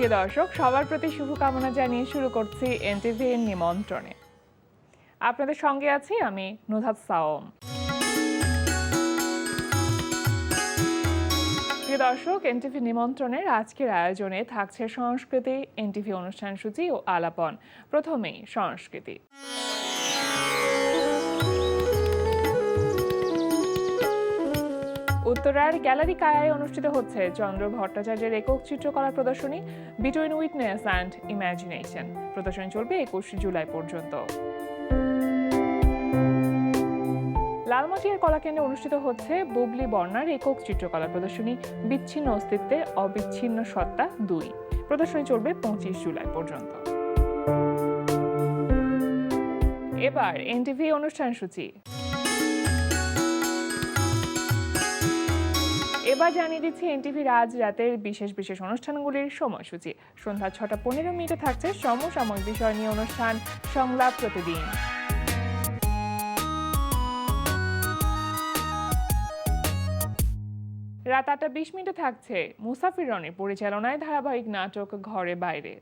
প্রিয় দর্শক, সবার প্রতি শুভকামনা জানিয়ে শুরু করছি এনটিভির নিমন্ত্রণে। আপনাদের সঙ্গে আছি আমি নুহাত সাওম। প্রিয় দর্শক, এনটিভি নিমন্ত্রণের আজকের আয়োজনে থাকছে সংস্কৃতি, এনটিভি অনুষ্ঠান সূচি ও আলাপন। প্রথমেই সংস্কৃতি। উত্তরার গ্যালারি কায়ায় অনুষ্ঠিত হচ্ছে চন্দ্র ভট্টাচার্যের একক চিত্রকলা প্রদর্শনী বিটুইন উইটনেস অ্যান্ড ইমাজিনেশন। প্রদর্শনী চলবে 21 জুলাই পর্যন্ত। লালমাটিয়ার কলাকেন্দ্রে অনুষ্ঠিত হচ্ছে বুবলি বর্ণার একক চিত্রকলা প্রদর্শনী বিচ্ছিন্ন অস্তিত্বের অবিচ্ছিন্ন সত্তা 2। প্রদর্শনী চলবে 25 জুলাই পর্যন্ত। এবার এনটিভি অনুষ্ঠান সূচি। এবার জানিয়ে দিচ্ছি এনটিভির আজ রাতের বিশেষ বিশেষ অনুষ্ঠানগুলির সময়সূচি। সন্ধ্যা 6:15 থাকছে সমসাময়িক বিষয় নিয়ে অনুষ্ঠান সংলাপ প্রতিদিন। রাত 8:20 থাকছে মুসাফির রনির পরিচালনায় ধারাবাহিক নাটক ঘরে বাইরে।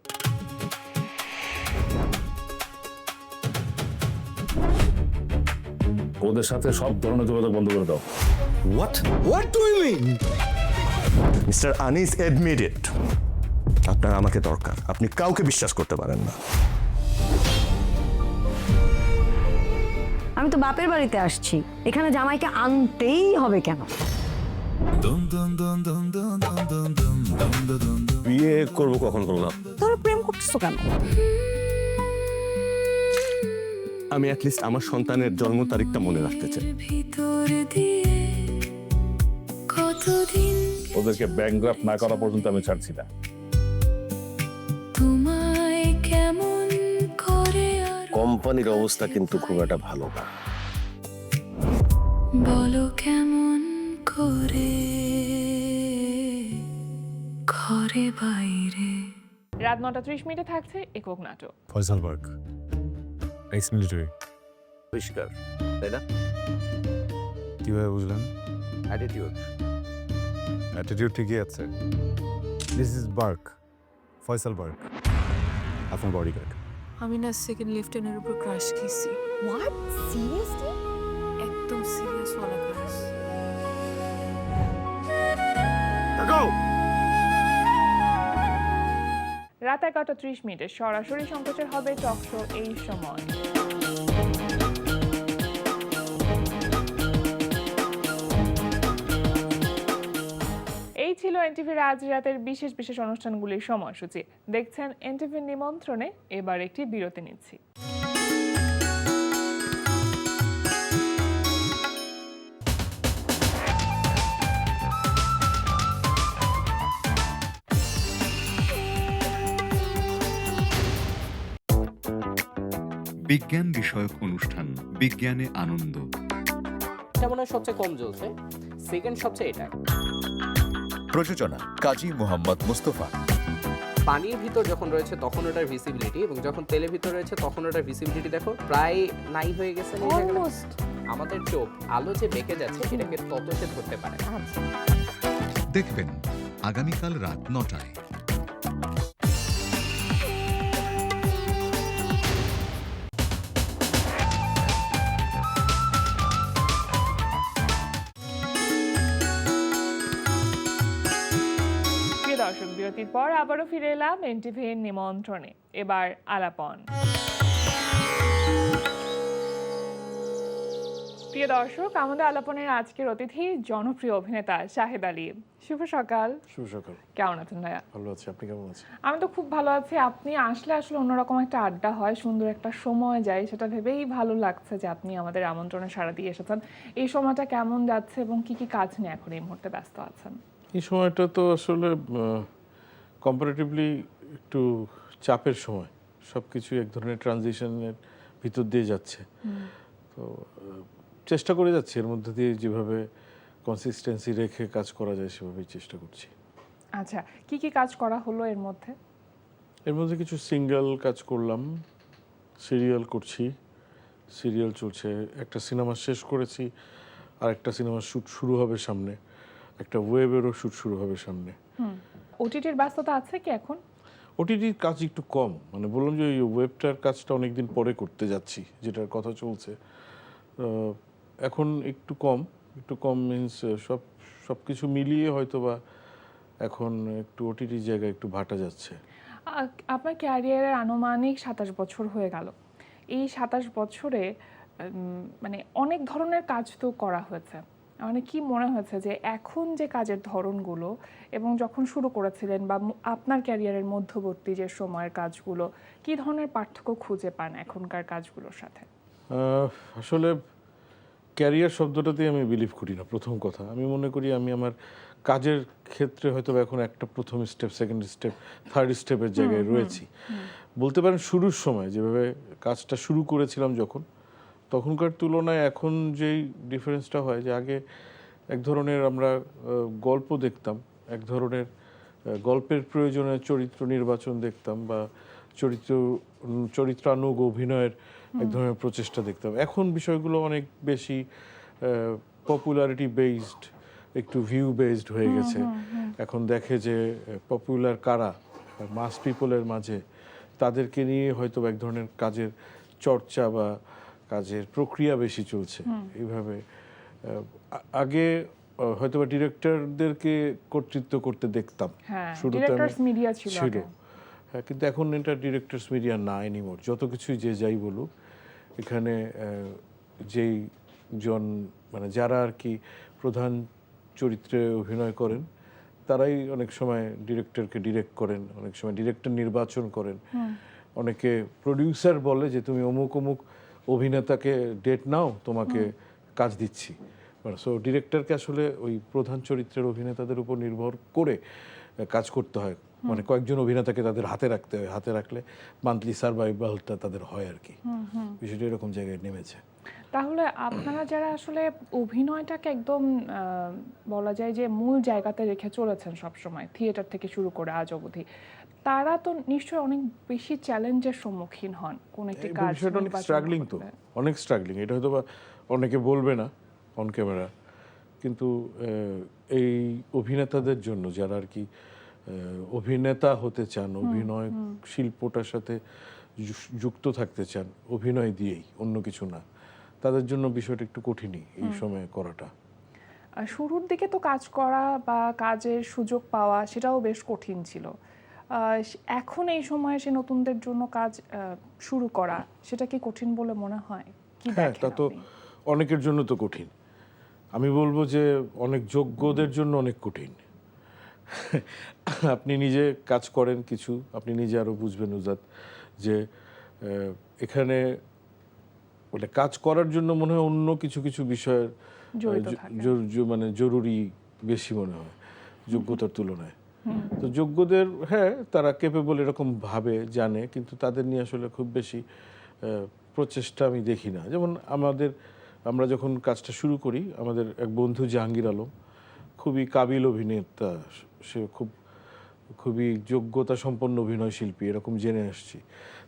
ওদের সাথে সব ধরনের যোগাযোগ বন্ধ করে দাও। What do you mean? Mister Anis admitted, আপনার আমাকে দরকার। আপনি কাউকে বিশ্বাস করতে পারেন না। আমি তো বাপের বাড়িতে আসছি, এখানে জামাইকে আনতেই হবে কেন? বিয়ে করবো কখন করলাম? তোরা প্রেম করতেছো কেন? আমি অ্যাটলিস্ট আমার সন্তানের জন্ম তারিখটা মনে রাখতে চাই। ওদেরকে ব্যাংকগ্রাফট না করা পর্যন্ত আমি ছাড়ছি না। কোম্পানির অবস্থা কিন্তু খুব একটা ভালো না। বলো কেমন করে ঘরে বাইরে। রাত 9:30 থাকছে একক নাটক। Faisal Barg, ex military. পরিষ্কার, তাই না? কিভাবে বুঝলেন? অ্যাটিটিউড। অ্যাটিটিউড ঠিকই আছে। দিস ইজ বার্গ, ফয়সাল বার্গ, আপনার বডিগার্ড। আমি না সেকেন্ড লেফটেন্যান্টের উপর ক্রাশ খেয়েছি। হোয়াট? সিরিয়াসলি? একদম সিরিয়াস ওয়ালা ক্রাশ। রাত 11:30 সরাসরি সম্প্রচার হবে টক শো এই সময়। এই ছিল এনটিভির আজ রাতের বিশেষ বিশেষ অনুষ্ঠানগুলির সময়সূচি। দেখছেন এনটিভির নিমন্ত্রণে। এবার একটি বিরতি নিচ্ছি। বিজ্ঞান বিষয়ক অনুষ্ঠান বিজ্ঞানে আনন্দ। এটা মনে হয় সবচেয়ে কম জ্বলছে, সেকেন্ড সবচেয়ে এটা। প্রযোজনা কাজী মোহাম্মদ মুস্তফা। পানির ভিতর যখন রয়েছে তখন ওটার ভিজিবিলিটি, এবং যখন তেলের ভিতর রয়েছে তখন ওটার ভিজিবিলিটি দেখো প্রায় নাই হয়ে গেছে। আমাদের চোখ আলো যে বেঁকে যাচ্ছে এটাকে তত সে ধরতে পারে। দেখবেন আগামীকাল রাত 9টায়। দর্শক, বিরতির পর আবারও ফিরে এলাম এনটিভির নিমন্ত্রণে। এবার আলাপন। প্রিয় দর্শক, আমাদের আলাপনের আজকের অতিথি জনপ্রিয় অভিনেতা শাহেদ আলী। শুভ সকাল। শুভ সকাল। কেমন আছেন ভাইয়া? ভালো আছি, আপনি কেমন আছেন? আমি তো খুব ভালো আছি। আপনি আসলে অন্যরকম একটা আড্ডা হয়, সুন্দর একটা সময় যায়, সেটা ভেবেই ভালো লাগছে যে আপনি আমাদের আমন্ত্রণে সাড়া দিয়ে এসেছেন। এই সময়টা কেমন যাচ্ছে এবং কি কি কাজ নিয়ে এখন এই মুহূর্তে ব্যস্ত আছেন? এই সময়টা তো আসলে কম্পারেটিভলি একটু চাপের সময়। সব কিছু এক ধরনের ট্রানজিশনের ভিতর দিয়ে যাচ্ছে। তো চেষ্টা করে যাচ্ছি এর মধ্যে দিয়ে যেভাবে কনসিস্টেন্সি রেখে কাজ করা যায় সেভাবেই চেষ্টা করছি। আচ্ছা, কি কি কাজ করা হলো এর মধ্যে? এর মধ্যে কিছু সিঙ্গেল কাজ করলাম, সিরিয়াল করছি, সিরিয়াল চলছে, একটা সিনেমা শেষ করেছি, আর একটা সিনেমার শ্যুট শুরু হবে সামনে, একটা ওয়েবেরও শ্যুট শুরু হবে সামনে। ওটিটির ব্যস্ততা আছে কি এখন? ওটিটির কাজ একটু কম, মানে বললাম যে ওই ওয়েবটার কাজটা অনেকদিন পরে করতে যাচ্ছি, যেটার কথা চলছে এখন একটু কম মিনস সব কিছু মিলিয়ে হয়তো বা এখন একটু ওটিটির জায়গায় একটু ভাটা যাচ্ছে। আপনার ক্যারিয়ারের আনুমানিক 27 বছর হয়ে গেল। এই 27 বছরে মানে অনেক ধরনের কাজ তো করা হয়েছে, মানে কি মনে হয়েছে যে এখন যে কাজের ধরনগুলো এবং যখন শুরু করেছিলেন বা আপনার ক্যারিয়ারের মধ্যবর্তী যে সময়ের কাজগুলো, কি ধরনের পার্থক্য খুঁজে পান এখনকার কাজগুলোর সাথে? আসলে ক্যারিয়ার শব্দটাতেই আমি বিলিভ করি না। প্রথম কথা, আমি মনে করি আমি আমার কাজের ক্ষেত্রে হয়তো এখন একটা প্রথম স্টেপ, সেকেন্ড স্টেপ, থার্ড স্টেপের জায়গায় রয়েছি। বলতে পারেন শুরুর সময় যেভাবে কাজটা শুরু করেছিলাম যখন, তখনকার তুলনায় এখন যেই ডিফারেন্সটা হয় যে আগে এক ধরনের আমরা গল্প দেখতাম, এক ধরনের গল্পের প্রয়োজনে চরিত্র নির্বাচন দেখতাম বা চরিত্রানুগ অভিনয়ের এক ধরনের প্রচেষ্টা দেখতাম। এখন বিষয়গুলো অনেক বেশি পপুলারিটি বেসড, একটু ভিউ বেসড হয়ে গেছে। এখন দেখে যে পপুলার কারা, মাস পিপলের মাঝে, তাদেরকে নিয়ে হয়তো এক ধরনের কাজের চর্চা বা কাজের প্রক্রিয়া বেশি চলছে। এইভাবে আগে হয়তো বা ডিরেক্টরদেরকে কর্তৃত্ব করতে দেখতাম, শুরুতে ছিল, কিন্তু এখন এটা ডিরেক্টরস মিডিয়া না এনিমোর। যত কিছুই যে যাই বলুক, এখানে যেই জন মানে যারা আর কি প্রধান চরিত্রে অভিনয় করেন, তারাই অনেক সময় ডিরেক্টরকে ডিরেক্ট করেন, অনেক সময় ডিরেক্টর নির্বাচন করেন। অনেকে প্রডিউসার বলে যে তুমি অমুক অমুক অভিনেতাকে ডেট নাও, তোমাকে কাজ দিচ্ছি। সো ডিরেক্টরকে আসলে ওই প্রধান চরিত্রের অভিনেতাদের উপর নির্ভর করে কাজ করতে হয়, মানে কয়েকজন অভিনেতাকে তাদের হাতে রাখতে হয়, হাতে রাখলে মান্থলি সার্ভাইভালটা তাদের হয় আর কি। বিষয়টা এরকম জায়গায় নেমেছে। তাহলে আপনারা যারা আসলে অভিনয়টাকে একদম বলা যায় যে মূল জায়গাতে রেখে চলেছেন সবসময়, থিয়েটার থেকে শুরু করে আজ অবধি, তারা তো নিশ্চয়ই অনেক বেশি চ্যালেঞ্জের সম্মুখীন হন কোন একটি কাজ। বিষয়টা অনেক স্ট্রাগলিং, তো অনেক স্ট্রাগলিং। এটা হয়তো বা অনেকে বলবে না অন ক্যামেরা, কিন্তু এই অভিনেতাদের জন্য যারা আর কি অভিনেতা হতে চান, অভিনয় শিল্পটার সাথে যুক্ত থাকতে চান অভিনয় দিয়েই, অন্য কিছু না, তাদের জন্য বিষয়টা একটু কঠিনই এই সময়ে করাটা। শুরুর দিকে তো কাজ করা বা কাজের সুযোগ পাওয়া সেটাও বেশ কঠিন ছিল। এখন এই সময়ে সে নতুনদের জন্য কাজ শুরু করা, সেটা কি কঠিন বলে মনে হয়? হ্যাঁ, তা তো অনেকের জন্য তো কঠিন। আমি বলবো যে অনেক যোগ্যদের জন্য অনেক কঠিন। আপনি নিজে কাজ করেন কিছু, আপনি নিজে আরো বুঝবেন উজাত, যে এখানে মানে কাজ করার জন্য মনে হয় অন্য কিছু কিছু বিষয়ের মানে জরুরি বেশি মনে হয় যোগ্যতার তুলনায়। তো যোগ্যদের, হ্যাঁ তারা কেপেবল এরকম ভাবে জানে, কিন্তু তাদের নিয়ে আসলে খুব বেশি প্রচেষ্টা আমি দেখি না। যেমন আমরা যখন কাজটা শুরু করি, আমাদের এক বন্ধু জাহাঙ্গীর আলম খুবই কাবিল অভিনেতা, সে খুবই যোগ্যতা সম্পন্ন অভিনয় শিল্পী, এরকম জেনে আসছি।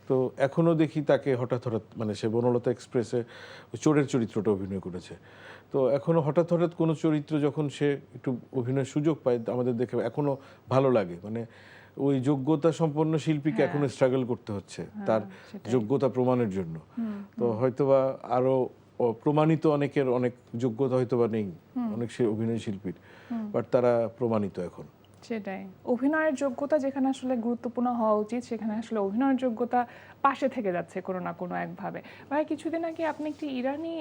তো এখনও দেখি তাকে হঠাৎ মানে সে বনলতা এক্সপ্রেসে চোরের চরিত্রটা অভিনয় করেছে। তো এখনও হঠাৎ কোনো চরিত্র যখন সে একটু অভিনয়ের সুযোগ পায়, আমাদের দেখে এখনও ভালো লাগে। মানে ওই যোগ্যতা সম্পন্ন শিল্পীকে এখনো স্ট্রাগল করতে হচ্ছে তার যোগ্যতা প্রমাণের জন্য। তো হয়তোবা আরো প্রমাণিত অনেকের অনেক যোগ্যতা হয়তোবা নেই অনেক সে অভিনয় শিল্পীর, বাট তারা প্রমাণিত এখন। সেটাই, অভিনয়ের যোগ্যতা যেখানে আসলে গুরুত্বপূর্ণ হওয়া উচিত, সেখানে আসলে অভিনয়ের যোগ্যতা পাশে থেকে যাচ্ছে কোনো না কোনো একভাবে। ভাই, কিছুদিন আগে আপনি একটি ইরানি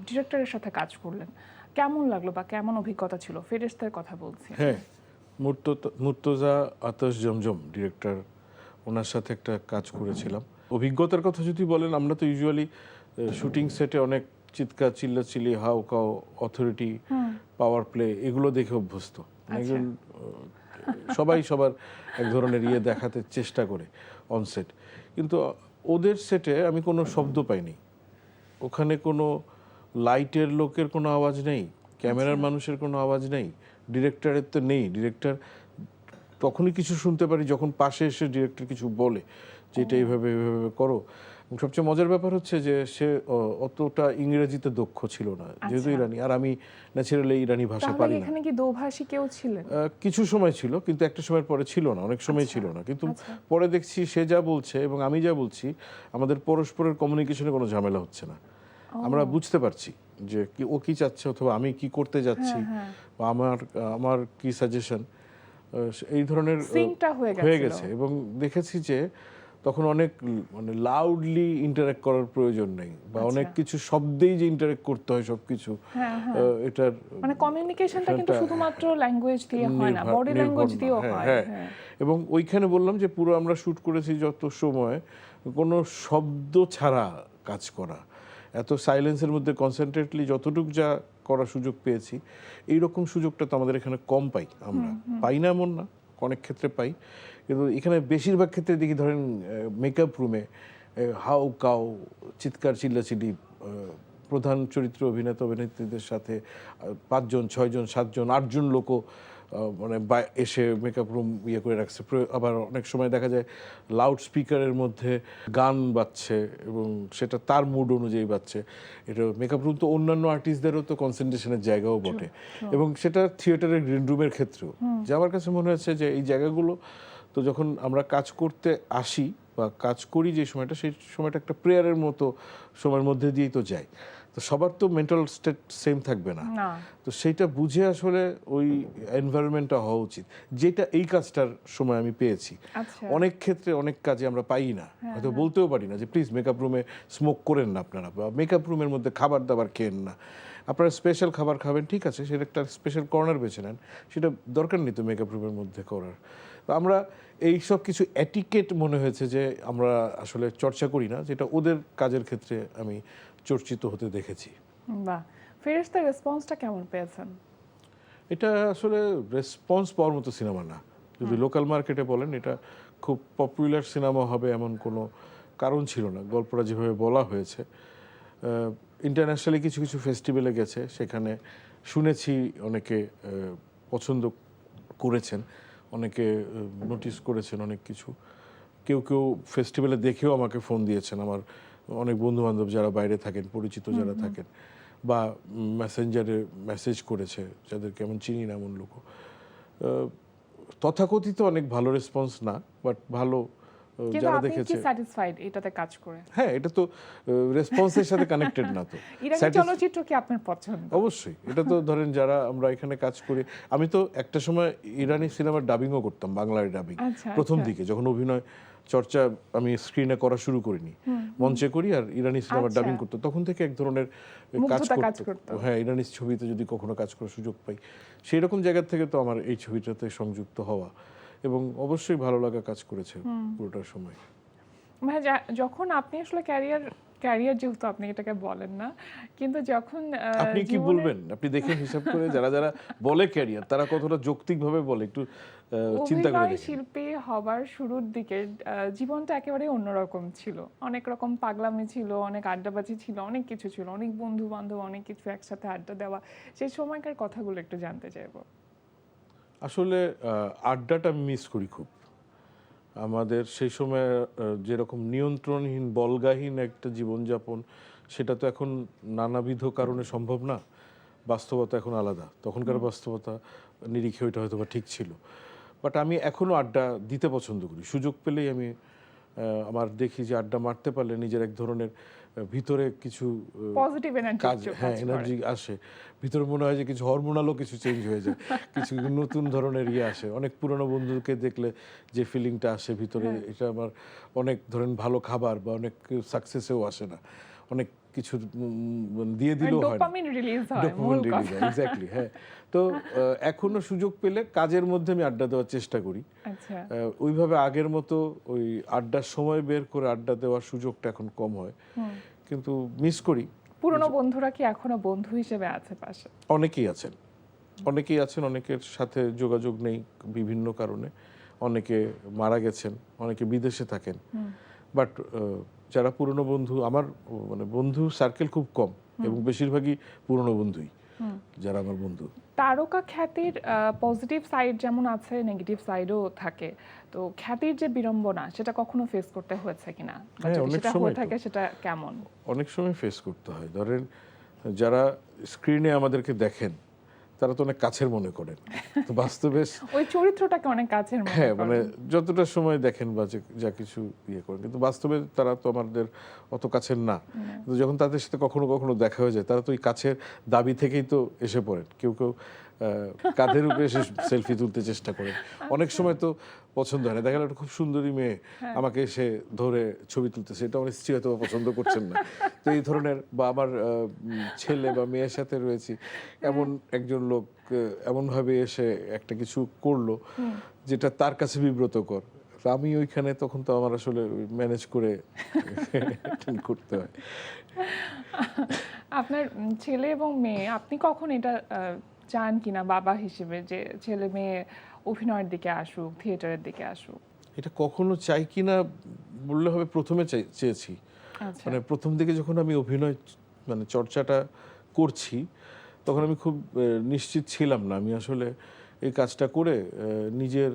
ডিরেক্টরের সাথে কাজ করলেন, কেমন লাগলো বা কেমন অভিজ্ঞতা ছিল? ফেরেশতার কথা বলছি। হ্যাঁ, মুর্তজা আতশ জমজম ডিরেক্টর, ওনার সাথে একটা কাজ করেছিলাম। অভিজ্ঞতার কথা যদি বলেন, আমরা তো ইউজুয়ালি শুটিং সেটে অনেক চিৎকার চিল্লাচিল্লি, how cow, authority, power play, এগুলো দেখে অভ্যস্ত। একজন সবাই সবার এক ধরনের দেখাতে চেষ্টা করে অনসেট, কিন্তু ওদের সেটে আমি কোনো শব্দ পাইনি। ওখানে কোনো লাইটের লোকের কোনো আওয়াজ নেই, ক্যামেরার মানুষের কোনো আওয়াজ নেই, ডিরেক্টরের তো নেই। ডিরেক্টর তখনই কিছু শুনতে পারি যখন পাশে এসে ডিরেক্টর কিছু বলে যে এটা এইভাবে এইভাবে করো, সবচেয়ে মজার ব্যাপার হচ্ছে যে সে অতটা ইংরেজিতে দক্ষ ছিল না, যেহেতু ইরানি, আর আমি ন্যাচারালি ইরানি ভাষা তাহলে পারি না। এখানে কি দোভাষী কেউ ছিলেন? কিছু সময় ছিল, কিন্তু একটা সময়ের পরে ছিল না, অনেক সময় ছিল না। কিন্তু পরে দেখছি সে যা বলছে এবং আমি যা বলছি, আমাদের পরস্পরের কমিউনিকেশনে কোনো ঝামেলা হচ্ছে না। আমরা বুঝতে পারছি যে ও কি চাচ্ছে অথবা আমি কি করতে যাচ্ছি, বা আমার কি সাজেশন, এই ধরনের সিঙ্কটা হয়ে গেছে। এবং দেখেছি যে তখন অনেক মানে লাউডলি ইন্টারঅ্যাক্ট করার প্রয়োজন নেই, বা অনেক কিছু শব্দেই যে ইন্টারঅ্যাক্ট করতে হয় সবকিছু, এটার মানে কমিউনিকেশনটা কিন্তু শুধুমাত্র ল্যাঙ্গুয়েজ দিয়ে হয় না, বডি ল্যাঙ্গুয়েজ দিয়েও হয়। এবং ওইখানে বললাম যে পুরো আমরা শুট করেছি যত সময়, কোনো শব্দ ছাড়া কাজ করা, এত সাইলেন্সের মধ্যে কনসেন্ট্রেটলি যতটুকু যা করার সুযোগ পেয়েছি, এইরকম সুযোগটা তো আমাদের এখানে কম পাই। আমরা পাই না এমন না, অনেক ক্ষেত্রে পাই, কিন্তু এখানে বেশিরভাগ ক্ষেত্রে দেখি ধরেন মেকআপ রুমে হাউ কাউ চিৎকার চিল্লাচিল্লি, প্রধান চরিত্র অভিনেতা অভিনেত্রীদের সাথে 5 জন 6 জন 7 জন 8 জন লোকও মানে এসে মেকআপ রুম ইয়ে করে রাখছে। আবার অনেক সময় দেখা যায় লাউড স্পিকারের মধ্যে গান বাজছে এবং সেটা তার মুড অনুযায়ী বাজছে। এটা মেকআপ রুম তো অন্যান্য আর্টিস্টদেরও তো কনসেন্ট্রেশনের জায়গাও বটে, এবং সেটা থিয়েটারের গ্রিন রুমের ক্ষেত্রেও। যে আমার কাছে মনে হচ্ছে যে এই জায়গাগুলো তো যখন আমরা কাজ করতে আসি বা কাজ করি যে সময়টা, সেই সময়টা একটা প্রেয়ারের মতো সময়ের মধ্যে দিয়েই তো যায়। তো সবার তো মেন্টাল স্টেট সেম থাকবে না, তো সেইটা বুঝে আসলে ওই এনভায়রনমেন্টটা হওয়া উচিত, যেটা এই কাজটার সময় আমি পেয়েছি। অনেক ক্ষেত্রে অনেক কাজে আমরা পাই না, হয়তো বলতেও পারি না যে প্লিজ মেকআপ রুমে স্মোক করেন না আপনারা, বা মেকআপ রুমের মধ্যে খাবার দাবার খেয়েন না, আপনারা স্পেশাল খাবার খাবেন, ঠিক আছে, সেটা একটা স্পেশাল কর্নার বেছে নেন, সেটা দরকার নেই তো মেকআপ রুমের মধ্যে করার। তো আমরা এই সব কিছু এটিকেট মনে হয়েছে যে আমরা আসলে চর্চা করি না, যেটা ওদের কাজের ক্ষেত্রে আমি চর্চিত হতে দেখেছি। বাহ, ফেরেশতার রেসপন্সটা কেমন পেয়েছেন? এটা আসলে রেসপন্স পাওয়ার মতো সিনেমা না। যদি লোকাল মার্কেটে বলেন এটা খুব পপুলার সিনেমা হবে এমন কোনো কারণ ছিল না, গল্পটা যেভাবে বলা হয়েছে। ইন্টারন্যাশনালি কিছু কিছু ফেস্টিভ্যালে গেছে, সেখানে শুনেছি অনেকে পছন্দ করেছেন, অনেকে নোটিস করেছেন অনেক কিছু। কেউ কেউ ফেস্টিভ্যালে দেখেও আমাকে ফোন দিয়েছেন, আমার অনেক বন্ধুবান্ধব যারা বাইরে থাকেন, পরিচিত যারা থাকেন, বা মেসেঞ্জারে মেসেজ করেছে যাদেরকে এমন চিনি না এমন লোক। তথাকথিত অনেক ভালো রেসপন্স না, বাট ভালো যারা দেখেছে স্যাটিসফাইড এটাতে কাজ করে। হ্যাঁ, এটা তো রেসপন্সের সাথে কানেক্টেড না তো। ইরানি চলচ্চিত্র কি আপনার পছন্দ? অবশ্যই, এটা তো ধরেন যারা আমরা এখানে কাজ করি, আমি তো একটা সময় ইরানি সিনেমার ডাবিংও করতাম, বাংলার ডাবিং প্রথম দিকে, যখন অভিনয় চর্চা আমি স্ক্রিনে করা শুরু করিনি, মঞ্চে করি আর ইরানি সিনেমার ডাবিং করতো, তখন থেকে এক ধরনের কাজ করতো। হ্যাঁ, ইরানি ছবিতে যদি কখনো কাজ করার সুযোগ পাই, সেই রকম জায়গা থেকে তো আমার এই ছবিটাতে সংযুক্ত হওয়া, এবং অবশ্যই ভালো লাগা কাজ করেছে পুরোটা সময়। মানে যখন আপনি আসলে ক্যারিয়ার যেহেতু আপনি এটাকে বলেন না, কিন্তু যখন আপনি কি বলবেন, আপনি দেখেন হিসাব করে যারা যারা বলে ক্যারিয়ার, তারা কতটা যৌক্তিকভাবে বলে একটু চিন্তা করে দেখেন। শিল্পী হবার শুরুর দিকে জীবনটা একেবারে অন্যরকম ছিল, অনেক রকম পাগলামি ছিল, অনেক আড্ডাবাজি ছিল, অনেক কিছু ছিল, অনেক বন্ধু বান্ধব, অনেক কিছু একসাথে আড্ডা দেওয়া, সেই সময়কার কথাগুলো একটু জানতে চাইবো। আসলে আড্ডাটা মিস করি খুব। আমাদের সেই সময় যেরকম নিয়ন্ত্রণহীন বলগাহীন একটা জীবনযাপন, সেটা তো এখন নানাবিধ কারণে সম্ভব না। বাস্তবতা এখন আলাদা, তখনকার বাস্তবতা নিরিখে ওইটা হয়তো বা ঠিক ছিল। বাট আমি এখনও আড্ডা দিতে পছন্দ করি, সুযোগ পেলেই আমি আমার দেখি যে আড্ডা মারতে পারলে নিজের এক ধরনের ভিতরে কিছু পজিটিভ এনার্জি আসে, ভিতরে মনে হয় যে কিছু হরমোনালও কিছু চেঞ্জ হয়ে যায়, কিছু নতুন ধরনের আসে। অনেক পুরনো বন্ধুকে দেখলে যে ফিলিংটা আসে ভিতরে, এটা আমার অনেক ধরেন ভালো খাবার বা অনেক সাকসেসেও আসে না, অনেক কিছু দিয়ে দিলেও হয় না, ডোপামিন রিলিজ হয়, এক্স্যাক্টলি। হ্যাঁ, তো এখনো সুযোগ পেলে কাজের মধ্যে আমি আড্ডা দেওয়ার চেষ্টা করি। ওইভাবে আগের মতো ওই আড্ডার সময় বের করে আড্ডা দেওয়ার সুযোগটা এখন কম হয়, কিন্তু মিস করি। পুরনো বন্ধুরা কি এখনো বন্ধু হিসেবে আছে পাশে? অনেকেই আছেন, অনেকের সাথে যোগাযোগ নেই বিভিন্ন কারণে, অনেকে মারা গেছেন, অনেকে বিদেশে থাকেন। বাট যারা পুরনো বন্ধু, আমার মানে বন্ধু সার্কেল খুব কম এবং বেশিরভাগই পুরনো বন্ধুই। যারা আমার বন্ধু। তারকা খ্যাতির পজিটিভ সাইড যেমন আছে, নেগেটিভ সাইডও থাকে। তো খ্যাতির যে বিড়ম্বনা সেটা কখনো ফেস করতে হয়েছে কিনা, বা হ্যাঁ, যদি অনেক সেটা সময় হয়ে তো। থাকে সেটা কেমন? অনেক সময় ফেস করতে হয়। ধরেন যারা স্ক্রিনে আমাদেরকে দেখেন তারা তো অনেক কাছের মনে করেন, তো বাস্তবে ওই চরিত্রটাকে অনেক কাছের মনে হ্যাঁ করেন। মানে যতটা সময় দেখেন বা যা কিছু ইয়ে করেন, কিন্তু বাস্তবে তারা তো আমাদের অত কাছের না। কিন্তু যখন তাদের সাথে কখনো কখনো দেখা হয়ে যায়, তারা তো ওই কাছের দাবি থেকেই তো এসে পড়েন। কেউ কেউ কাঁধের উপরে এসে সেলফি তুলতে চেষ্টা করেন। অনেক সময় তো পছন্দ হয় না, দেখা গেল একটা খুব সুন্দরী মেয়ে আমাকে এসে ধরে ছবি তুলতেছে, এটা আমার স্ত্রী হয়তো বা পছন্দ করছেন না। তো এই ধরনের, বা আমার ছেলে বা মেয়ের সাথে রয়েছি, এমন একজন লোক এমনভাবে এসে একটা কিছু করলো যেটা তার কাছে বিব্রতকর। তো আমি ওইখানে তখন তো আমার আসলে ম্যানেজ করে করতে হয়। আপনার ছেলে এবং মেয়ে, আপনি কখন এটা চান কিনা বাবা হিসেবে যে ছেলে মেয়ে অভিনয়ের দিকে আসুক, থিয়েটারের দিকে আসুক? এটা কখনো চাই কিনা বললে হবে, প্রথমে চেয়েছি। আচ্ছা, মানে প্রথম দিকে যখন আমি অভিনয় মানে চর্চাটা করছি, তখন আমি খুব নিশ্চিত ছিলাম না আমি আসলে এই কাজটা করে নিজের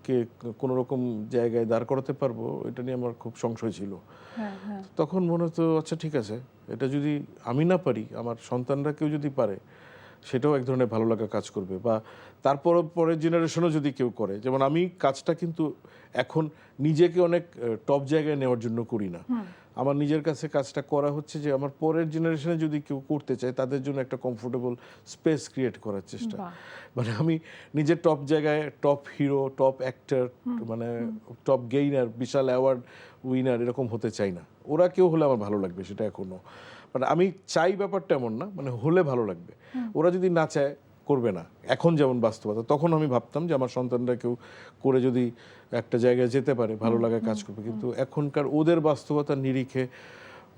কে কোনো রকম জায়গায় দাঁড় করাতে পারবো, এটা নিয়ে আমার খুব সংশয় ছিল। হ্যাঁ হ্যাঁ, তখন মনে হতো আচ্ছা ঠিক আছে, এটা যদি আমি না পারি, আমার সন্তানরা কেউ যদি পারে, সেটাও এক ধরনের ভালো লাগা কাজ করবে। বা তারপর পরের জেনারেশনও যদি কেউ করে, যেমন আমি কাজটা কিন্তু এখন নিজেকে অনেক টপ জায়গায় নেওয়ার জন্য করি না। আমার নিজের কাছে কাজটা করা হচ্ছে যে আমার পরের জেনারেশনে যদি কেউ করতে চায়, তাদের জন্য একটা কমফোর্টেবল স্পেস ক্রিয়েট করার চেষ্টা। বাহ। মানে আমি নিজের টপ জায়গায় টপ হিরো, টপ অ্যাক্টর, মানে টপ গেইনার, বিশাল অ্যাওয়ার্ড উইনার এরকম হতে চাই না। ওরা কেউ হলে আমার ভালো লাগবে, সেটা এখনো মানে আমি চাই, ব্যাপারটা এমন না, মানে হলে ভালো লাগবে। ওরা যদি না চায়, করবে না। এখন যেমন বাস্তবতা, তখন আমি ভাবতাম যে আমার সন্তানরা কেউ করে যদি একটা জায়গায় যেতে পারে, ভালো লাগা কাজ করবে। কিন্তু এখনকার ওদের বাস্তবতার নিরিখে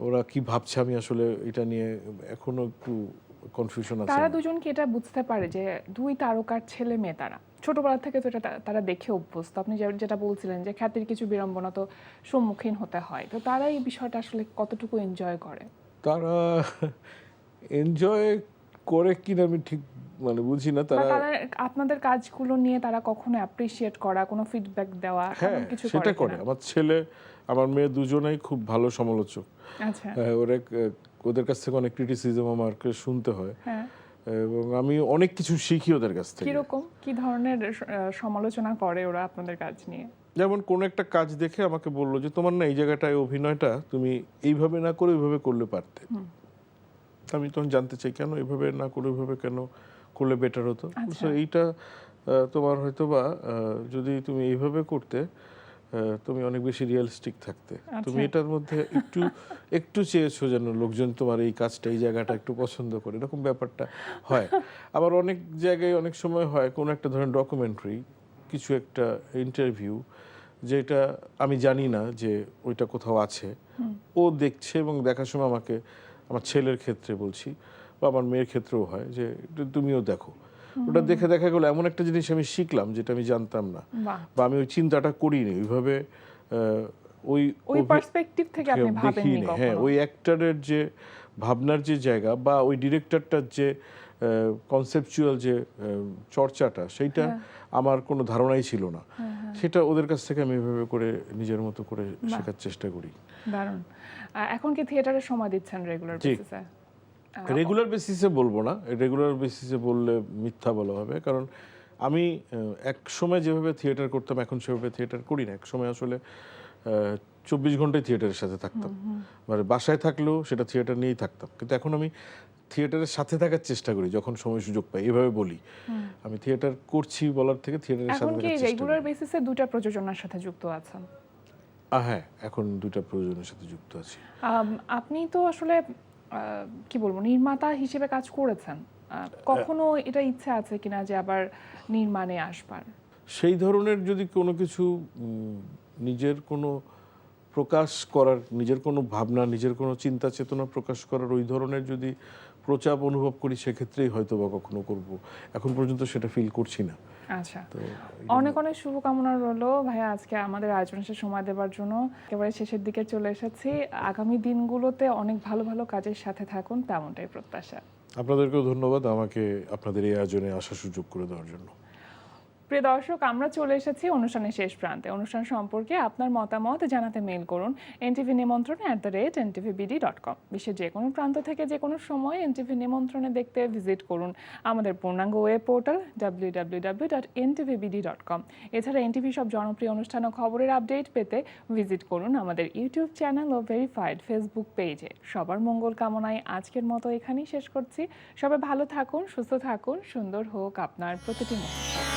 ওরা কি ভাবছে, আমি আসলে এটা নিয়ে এখনো একটু কনফিউশন আছে। তারা দুজন কি এটা বুঝতে পারে যে দুই তারকার ছেলে মেয়ে, তারা ছোটবেলা থেকে তো এটা তারা দেখে অভ্যস্ত? আপনি যেটা বলছিলেন যে খ্যাতির কিছু বিড়ম্বনা তো সম্মুখীন হতে হয়, তো তারা এই বিষয়টা আসলে কতটুকু এনজয় করে? তারা এনজয় করে কিনা আমি ঠিক মানে বুঝি না। বা তারা তারা আপনাদের কাজগুলো নিয়ে তারা কখনো অ্যাপ্রিশিয়েট করা, কোনো ফিডব্যাক দেওয়া, হ্যাঁ এমন কিছু সেটা করে। কিনা? আমার ছেলে, আমার মেয়ে দুজনেই খুব ভালো সমালোচক। আচ্ছা, ওদের কাছ থেকে অনেক ক্রিটিসিজম আমাকে শুনতে হয়, হ্যাঁ। এবং আমি অনেক কিছু শিখি ওদের কাছ থেকে। কিরকম, কি ধরনের সমালোচনা করে ওরা আপনাদের কাজ নিয়ে? যেমন কোন একটা কাজ দেখে আমাকে বললো যে তোমার না এই জায়গাটায় অভিনয়টা তুমি এইভাবে না করে ওইভাবে করলে পারতে। আমি তখন জানতে চাই কেন এইভাবে না করে ওইভাবে কেন করলে বেটার হতো। আচ্ছা। এইটা তোমার হয়তো বা যদি তুমি এইভাবে করতে, তুমি অনেক বেশি রিয়েলিস্টিক থাকতে। তুমি এটার মধ্যে একটু চেয়েছো যেন লোকজন তোমার এই কাজটা, এই জায়গাটা একটু পছন্দ করে, এরকম ব্যাপারটা হয়। আবার অনেক জায়গায় অনেক সময় হয় কোনো একটা ধরেন ডকুমেন্টারি, কিছু একটা ইন্টারভিউ, যেটা আমি জানি না যে ওইটা কোথাও আছে, ও দেখছে এবং দেখার সময় আমাকে, আমার ছেলের ক্ষেত্রে বলছি বা আমার মেয়ের ক্ষেত্রেও হয়, যে তুমিও দেখো। ওটা দেখে দেখা গেলো এমন একটা জিনিস আমি শিখলাম যেটা আমি জানতাম না, বা আমি ওই চিন্তাটা করিনি ওইভাবে, ওই পার্সপেক্টিভ থেকে আপনি ভাবেননি কখনো? হ্যাঁ, ওই অ্যাক্টরের যে ভাবনার যে জায়গা, বা ওই ডিরেক্টরটার যে কনসেপচুয়াল যে চর্চাটা, সেইটা আমার কোনো ধারণাই ছিল না। সেটা ওদের কাছ থেকে আমি এভাবে করে নিজের মতো করে শেখার চেষ্টা করি। দারুণ। এখন কি থিয়েটারে সময় দিচ্ছেন রেগুলার বেসিসে? রেগুলার বেসিসে বলবো না, রেগুলার বেসিসে বললে মিথ্যা বলা হবে, কারণ আমি এক সময় যেভাবে থিয়েটার করতাম এখন সেভাবে থিয়েটার করি না। এক সময় আসলে 24 ঘন্টায় থিয়েটারের সাথে থাকতাম, মানে বাসায় থাকলেও সেটা থিয়েটার নিয়েই থাকতাম। কিন্তু এখন আমি থিয়েটারের সাথে থাকার চেষ্টা করি যখন সময় সুযোগ পাই, এভাবে বলি। আমি থিয়েটার করছি বলার থেকে থিয়েটারের সাথে এখন কি থাকার চেষ্টা রেগুলার করি। বেসিসে দুটো প্রযোজনার সাথে যুক্ত আছেন? হ্যাঁ, এখন 2টা প্রযোজনের সাথে যুক্ত আছি। আপনি তো আসলে কি বলবো, নির্মাতা হিসেবে কাজ করেছেন, কখনো এটা ইচ্ছা আছে কিনা যে আবার নির্মাণে আসবার? সেই ধরনের যদি কোনো কিছু নিজের কোনো প্রকাশ করার, নিজের কোনো ভাবনা, নিজের কোনো চিন্তা চেতনা প্রকাশ করার ওই ধরনের যদি প্রচাপ অনুভব করি, সেক্ষেত্রেই হয়তো বা কখনো করব। এখন পর্যন্ত সেটা ফিল করছি না। আচ্ছা, অনেক অনেক শুভকামনা রইলো ভাইয়া আজকে আমাদের আয়োজনে সময় দেওয়ার জন্য। একেবারে শেষের দিকে চলে এসেছি। আগামী দিনগুলোতে অনেক ভালো ভালো কাজের সাথে থাকুন, তেমনটাই প্রত্যাশা। আপনাদেরকেও ধন্যবাদ আমাকে আপনাদের এই আয়োজনে আসার সুযোগ করে দেওয়ার জন্য। প্রিয় দর্শক, আমরা চলে এসেছি অনুষ্ঠানের শেষ প্রান্তে। অনুষ্ঠান সম্পর্কে আপনার মতামত জানাতে মেইল করুন ntvnimontrone@ntvbd.com। বিশ্বের যে কোনো প্রান্ত থেকে যে কোনো সময় এনটিভি নিমন্ত্রণে দেখতে ভিজিট করুন আমাদের পূর্ণাঙ্গ ওয়েব পোর্টাল www.ntvbd.com। এছাড়া এনটিভি সব জনপ্রিয় অনুষ্ঠান ও খবরের আপডেট পেতে ভিজিট করুন আমাদের ইউটিউব চ্যানেল ও ভেরিফাইড ফেসবুক পেজে। সবার মঙ্গল কামনায় আজকের মতো এখানেই শেষ করছি। সবাই ভালো থাকুন, সুস্থ থাকুন, সুন্দর হোক আপনার প্রতিটি মুহূর্ত।